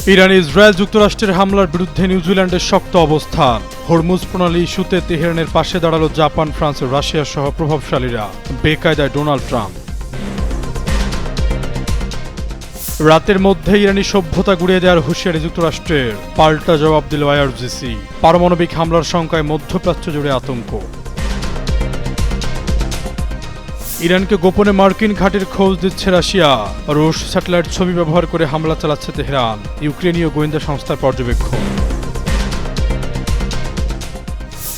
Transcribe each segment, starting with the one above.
Iran Israel যুক্তরাষ্ট্রের হামলার বিরুদ্ধে নিউজিল্যান্ডের শক্ত অবস্থান। হরমুজ প্রণালী ইস্যুতে তেহরানের পাশে দাঁড়ালো জাপান, ফ্রান্স ও রাশিয়া সহ প্রভাবশালীরা। বেকায়দায় ডোনাল্ড ট্রাম্প। রাতের মধ্যে ইরানি সভ্যতা গুড়িয়ে দেওয়ার হুঁশিয়ারি যুক্তরাষ্ট্রের। পাল্টা জবাব দিল আইআরজিসি। পারমাণবিক হামলার শঙ্কায় মধ্যপ্রাচ্য জুড়ে আতঙ্ক। ইরানকে গোপনে মার্কিন ঘাঁটির খোঁজ দিচ্ছে রাশিয়া। রুশ স্যাটেলাইট ছবি ব্যবহার করে হামলা চালাচ্ছে তেহরান। ইউক্রেনীয় গোয়েন্দা সংস্থার পর্যবেক্ষণ।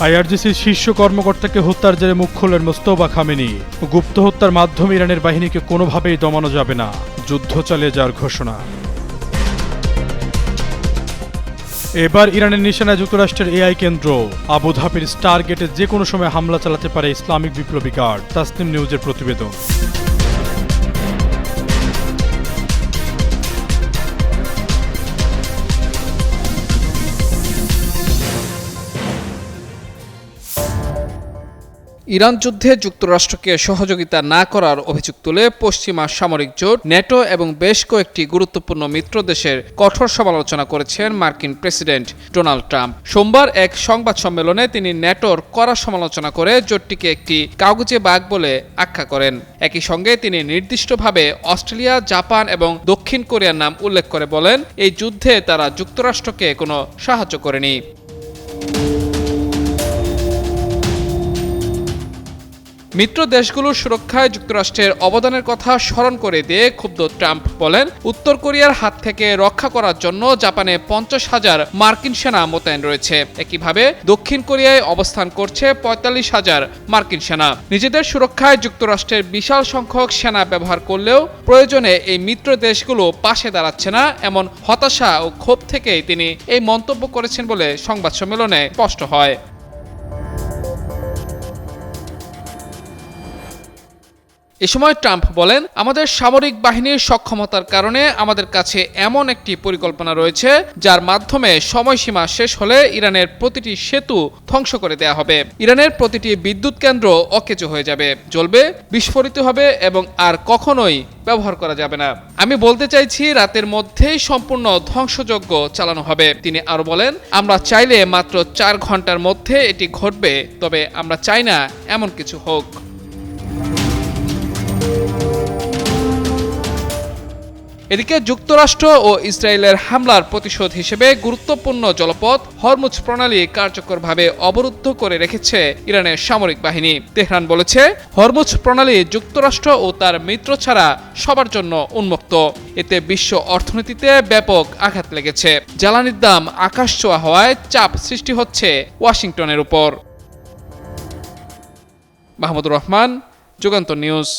আইআরজিসির শীর্ষ কর্মকর্তাকে হত্যার জেরে মুখ খুললেন মোস্তফা খামেনি। গুপ্ত হত্যার মাধ্যমে ইরানের বাহিনীকে কোনোভাবেই দমানো যাবে না, যুদ্ধ চালিয়ে যাওয়ার ঘোষণা। এবার ইরানের নিশানায় যুক্তরাষ্ট্রের এআই কেন্দ্র। আবুধাবির স্টার গেটে যে কোনো সময় হামলা চালাতে পারে ইসলামিক বিপ্লবী গার্ড। তাসনিম নিউজের প্রতিবেদন। ইরান যুদ্ধে যুক্তরাষ্ট্রকে সহযোগিতা না করার অভিযোগ তুলে পশ্চিমা সামরিক জোট ন্যাটো এবং বেশ কয়েকটি গুরুত্বপূর্ণ মিত্র দেশের কঠোর সমালোচনা করেছেন মার্কিন প্রেসিডেন্ট ডোনাল্ড ট্রাম্প। সোমবার এক সংবাদ সম্মেলনে তিনি ন্যাটোর কড়া সমালোচনা করে জোটটিকে একটি কাগুজে বাঘ বলে আখ্যা করেন। একই সঙ্গে তিনি নির্দিষ্টভাবে অস্ট্রেলিয়া, জাপান এবং দক্ষিণ কোরিয়ার নাম উল্লেখ করে বলেন, এই যুদ্ধে তারা যুক্তরাষ্ট্রকে কোনো সাহায্য করেনি। মিত্র দেশগুলোর সুরক্ষায় যুক্তরাষ্ট্রের অবদানের কথা স্মরণ করে দিয়ে ক্ষুব্ধ ট্রাম্প বলেন, উত্তর কোরিয়ার হাত থেকে রক্ষা করার জন্য জাপানে 50,000 মার্কিন সেনা মোতায়েন রয়েছে। একইভাবে দক্ষিণ কোরিয়ায় অবস্থান করছে 45,000 মার্কিন সেনা। নিজেদের সুরক্ষায় যুক্তরাষ্ট্রের বিশাল সংখ্যক সেনা ব্যবহার করলেও প্রয়োজনে এই মিত্র দেশগুলো পাশে দাঁড়াচ্ছে না, এমন হতাশা ও ক্ষোভ থেকেই তিনি এই মন্তব্য করেছেন বলে সংবাদ সম্মেলনে স্পষ্ট হয়। এ সময় ট্রাম্প বলেন, আমাদের সামরিক বাহিনীর সক্ষমতার কারণে আমাদের কাছে এমন একটি পরিকল্পনা রয়েছে যার মাধ্যমে সময়সীমা শেষ হলে ইরানের প্রতিটি সেতু ধ্বংস করে দেয়া হবে। ইরানের প্রতিটি বিদ্যুৎ কেন্দ্র অকেজো হয়ে যাবে, জ্বলবে, বিস্ফোরিত হবে এবং আর কখনোই ব্যবহার করা যাবে না। আমি বলতে চাইছি, রাতের মধ্যেই সম্পূর্ণ ধ্বংসযজ্ঞ চালানো হবে। তিনি আরো বলেন, আমরা চাইলে মাত্র 4 ঘন্টার মধ্যে এটি ঘটবে, তবে আমরা চাই না এমন কিছু হোক। এদিকে যুক্তরাষ্ট্র ও ইসরায়েলের হামলার প্রতিশোধ হিসেবে গুরুত্বপূর্ণ জলপথ হরমুজ প্রণালী কার্যকরভাবে অবরুদ্ধ করে রেখেছে ইরানের সামরিক বাহিনী। তেহরান বলেছে, হরমুজ প্রণালী যুক্তরাষ্ট্র ও তার মিত্র ছাড়া সবার জন্য উন্মুক্ত। এতে বিশ্ব অর্থনীতিতে ব্যাপক আঘাত লেগেছে। জ্বালানির দাম আকাশছোঁয়া হওয়ায় চাপ সৃষ্টি হচ্ছে ওয়াশিংটনের উপর। মাহমুদুর রহমান, যুগান্তর নিউজ।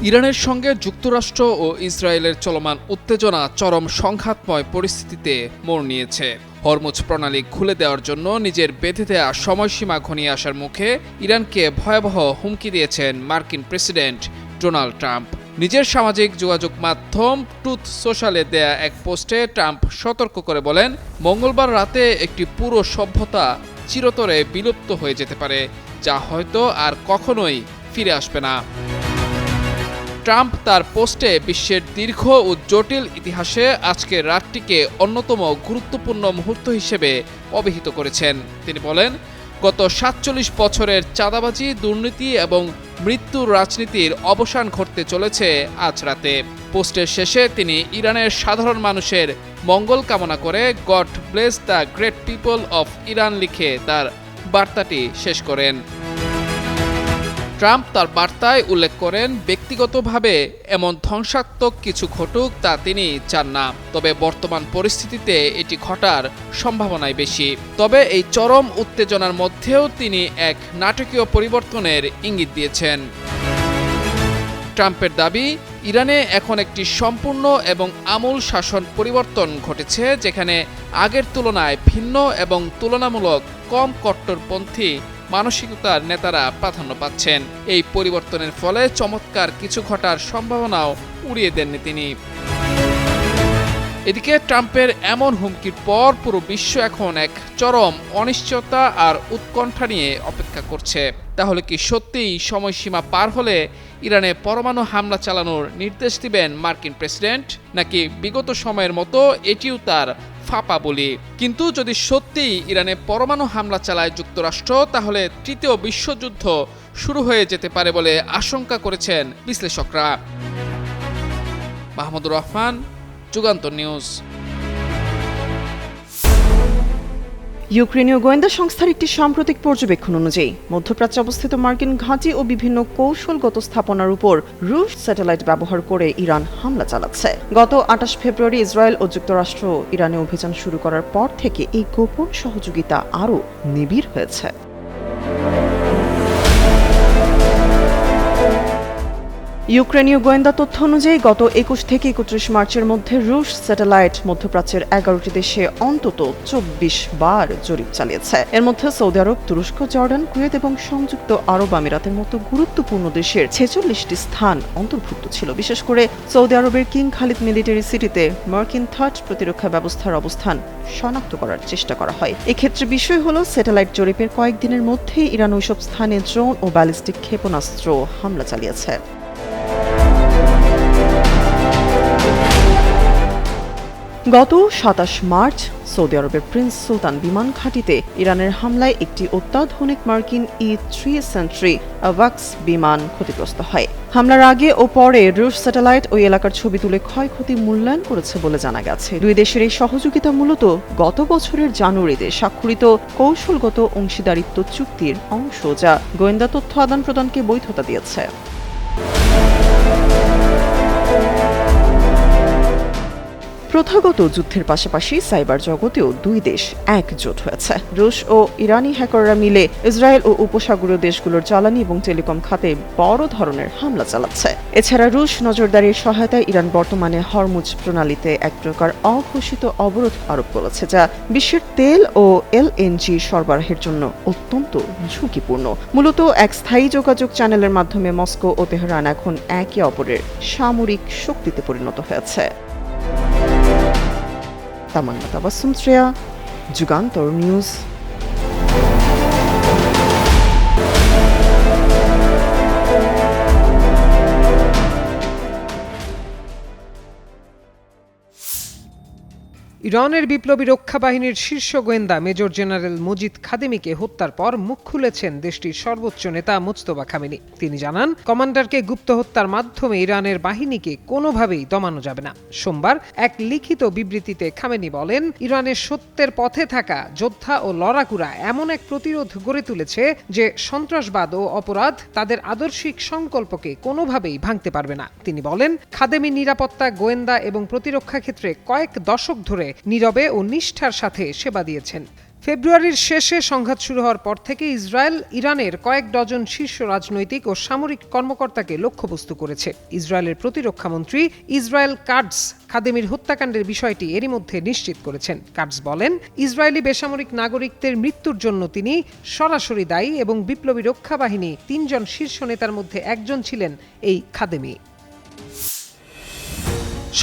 ইরানের সঙ্গে যুক্তরাষ্ট্র ও ইসরায়েলের চলমান উত্তেজনা চরম সংঘাতময় পরিস্থিতিতে মোড় নিয়েছে। হরমুজ প্রণালী খুলে দেওয়ার জন্য নিজের বেঁধে দেয়া সময়সীমা ঘনিয়ে আসার মুখে ইরানকে ভয়াবহ হুমকি দিয়েছেন মার্কিন প্রেসিডেন্ট ডোনাল্ড ট্রাম্প। নিজের সামাজিক যোগাযোগ মাধ্যম ট্রুথ সোশ্যালে দেয়া এক পোস্টে ট্রাম্প সতর্ক করে বলেন, মঙ্গলবার রাতে একটি পুরো সভ্যতা চিরতরে বিলুপ্ত হয়ে যেতে পারে, যা হয়তো আর কখনোই ফিরে আসবে না। ট্রাম্প তার পোস্টে বিশ্বের দীর্ঘ ও জটিল ইতিহাসে আজকের রাতটিকে অন্যতম গুরুত্বপূর্ণ মুহূর্ত হিসেবে অভিহিত করেছেন। তিনি বলেন, গত 47 বছরের চাঁদাবাজি, দুর্নীতি এবং মৃত্যুর রাজনীতির অবসান ঘটতে চলেছে আজ রাতে। পোস্টের শেষে তিনি ইরানের সাধারণ মানুষের মঙ্গল কামনা করে god bless the great people of Iran লিখে তার বার্তাটি শেষ করেন। ট্রাম্প তার বার্তায় উল্লেখ করেন, ব্যক্তিগতভাবে এমন ধ্বংসাত্মক কিছু ঘটুক তা তিনি চান না, তবে বর্তমান পরিস্থিতিতে এটি ঘটার সম্ভাবনাই বেশি। তবে এই চরম উত্তেজনার মধ্যেও তিনি এক নাটকীয় পরিবর্তনের ইঙ্গিত দিয়েছেন। ট্রাম্পের দাবি, ইরানে এখন একটি সম্পূর্ণ এবং আমূল শাসন পরিবর্তন ঘটেছে, যেখানে আগের তুলনায় ভিন্ন এবং তুলনামূলক কম কট্টরপন্থী মানসিকতার নেতারা প্রাধান্য পাচ্ছেন। এই পরিবর্তনের ফলে চমৎকার কিছু ঘটার সম্ভাবনাও উড়িয়ে দেননি তিনি। এদিকে ট্রাম্পের এমন হুমকির পর পুরো বিশ্ব এখন এক চরম অনিশ্চয়তা আর উৎকণ্ঠা নিয়ে অপেক্ষা করছে। তাহলে কি সত্যিই সময়সীমা পার হলে ইরানে পরমাণু হামলা চালানোর নির্দেশ দিবেন মার্কিন প্রেসিডেন্ট, নাকি বিগত সময়ের মতো এটিও তার ফাঁপা বলি? কিন্তু যদি সত্যিই ইরানে পরমাণু হামলা চালায় যুক্তরাষ্ট্র, তাহলে তৃতীয় বিশ্বযুদ্ধ শুরু হয়ে যেতে পারে বলে আশঙ্কা করেছেন বিশ্লেষকরা। মাহমুদুর রহমান, যুগান্তর নিউজ। ইউক্রেনীয় গোয়েন্দা সংস্থার একটি সাম্প্রতিক পর্যবেক্ষণ অনুযায়ী মধ্যপ্রাচ্যে অবস্থিত মার্কিন ঘাঁটি ও বিভিন্ন কৌশলগত স্থাপনার উপর রুশ স্যাটেলাইট ব্যবহার করে ইরান হামলা চালাচ্ছে। গত ২৮ ফেব্রুয়ারি ইসরায়েল ও যুক্তরাষ্ট্র ইরানে অভিযান শুরু করার পর থেকে এই গোপন সহযোগিতা আরও নিবিড় হয়েছে। ইউক্রেনীয় গোয়েন্দা তথ্য অনুযায়ী গত ২১ থেকে ৩১ মার্চের মধ্যে রুশ স্যাটেলাইট মধ্যপ্রাচ্যের ১১টি দেশে অন্তত ২৪ বার জরিপ চালিয়েছে। এর মধ্যে সৌদি আরব, তুরস্ক, জর্ডান, কুয়েত এবং সংযুক্ত আরব আমিরাতের মতো গুরুত্বপূর্ণ দেশের ৪৬টি স্থান অন্তর্ভুক্ত ছিল। বিশেষ করে সৌদি আরবের কিং খালিদ মিলিটারি সিটিতে মার্কিন থার্ড প্রতিরক্ষা ব্যবস্থার অবস্থান শনাক্ত করার চেষ্টা করা হয়। এক্ষেত্রে বিষয় হল স্যাটেলাইট জরিপের কয়েকদিনের মধ্যে ইরান ওইসব স্থানে ড্রোন ও ব্যালিস্টিক ক্ষেপণাস্ত্র হামলা চালিয়েছে। গত ২৭ মার্চ সৌদি আরবের প্রিন্স সুলতান বিমান ঘাঁটিতে ইরানের হামলায় একটি অত্যাধুনিক মার্কিন E-3 সেন্ট্রি অ্যাভাক্স বিমান ক্ষতিগ্রস্ত হয়। হামলার আগে ও পরে রুশ স্যাটেলাইট ওই এলাকার ছবি তুলে ক্ষয়ক্ষতি মূল্যায়ন করেছে বলে জানা গেছে। দুই দেশের এই সহযোগিতা মূলত গত বছরের জানুয়ারিতে স্বাক্ষরিত কৌশলগত অংশীদারিত্ব চুক্তির অংশ, যা গোয়েন্দা তথ্য আদান প্রদানকে বৈধতা দিয়েছে। প্রথাগত যুদ্ধের পাশাপাশি সাইবার জগতেও দুই দেশ একজোট হয়েছে। রুশ ও ইরানি হ্যাকাররা মিলে ইসরায়েল ও উপসাগরীয় দেশগুলোর জ্বালানি এবং টেলিকম খাতে বড় ধরনের হামলা চালাচ্ছে। এছাড়া রুশ নজরদারির সহায়তায় ইরান বর্তমানে হরমুজ প্রণালীতে এক প্রকার অঘোষিত অবরোধ আরোপ করেছে, যা বিশ্বের তেল ও LNG সরবরাহের জন্য অত্যন্ত ঝুঁকিপূর্ণ। মূলত এক স্থায়ী যোগাযোগ চ্যানেলের মাধ্যমে মস্কো ও তেহরান এখন একে অপরের সামরিক শক্তিতে পরিণত হয়েছে। তামান্না তাবাসসুম শ্রেয়া, যুগান্তর নিউজ। ইরানের বিপ্লবী রক্ষা বাহিনীর শীর্ষ গোয়েন্দা মেজর জেনারেল মজিদ খাদেমিকে হত্যার পর মুখ খুলেছেন দেশটির সর্বোচ্চ নেতা মুজতবা খামেনি। তিনি জানান, কমান্ডারকে গুপ্ত হত্যার মাধ্যমে ইরানের বাহিনীকে কোনোভাবেই দমানো যাবে না। সোমবার এক লিখিত বিবৃতিতে খামেনি বলেন, ইরানের সত্যের পথে থাকা যোদ্ধা ও লড়াকুরা এমন এক প্রতিরোধ গড়ে তুলেছে যে সন্ত্রাসবাদ ও অপরাধ তাদের আদর্শিক সংকল্পকে কোনোভাবেই ভাঙতে পারবে না। তিনি বলেন, খাদেমি নিরাপত্তা, গোয়েন্দা এবং প্রতিরক্ষা ক্ষেত্রে কয়েক দশক ধরে নীরবে ও নিষ্ঠার সাথে সেবা দিয়েছেন। ফেব্রুয়ারির শেষে সংঘাত শুরু হওয়ার পর থেকে ইসরায়েল ইরানের কয়েক ডজন শীর্ষ রাজনৈতিক ও সামরিক কর্মকর্তাকে লক্ষ্যবস্তু করেছে। ইসরায়েলের প্রতিরক্ষামন্ত্রী ইসরায়েল কাটজ খাদেমির হত্যাকাণ্ডের বিষয়টি এরই মধ্যে নিশ্চিত করেছেন। কাটজ বলেন, ইসরায়েলি বেসামরিক নাগরিকদের মৃত্যুর জন্য তিনি সরাসরি দায়ী এবং বিপ্লবী রক্ষা বাহিনী ৩ জন শীর্ষ নেতার মধ্যে একজন ছিলেন এই খাদেমি।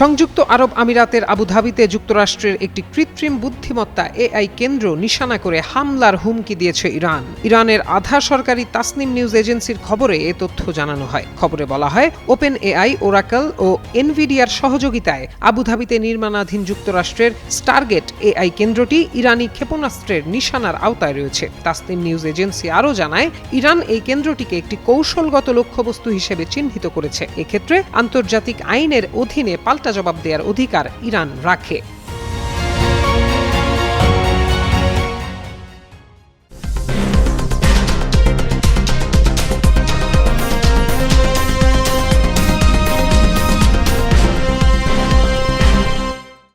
সংযুক্ত আরব আমিরাতের আবুধাবিতে যুক্তরাষ্ট্রের একটি কৃত্রিম বুদ্ধিমত্তা AI কেন্দ্র নিশানা করে হামলার হুমকি দিয়েছে ইরান। ইরানের আধা সরকারি তাসনিম নিউজ এজেন্সির খবরে এ তথ্য জানানো হয়। খবরে বলা হয়, ওপেন AI, ওরাকল ও এনভিডিয়ার সহযোগিতায় আবুধাবিতে নির্মাণাধীন যুক্তরাষ্ট্রের স্টারগেট AI কেন্দ্রটি ইরানি ক্ষেপণাস্ত্রের নিশানার আওতায় রয়েছে। তাসনিম নিউজ এজেন্সি আরও জানায়, ইরান এই কেন্দ্রটিকে একটি কৌশলগত লক্ষ্যবস্তু হিসেবে চিহ্নিত করেছে। এক্ষেত্রে আন্তর্জাতিক আইনের অধীনে পাল্টা জবাব দেওয়ার অধিকার ইরান রাখে।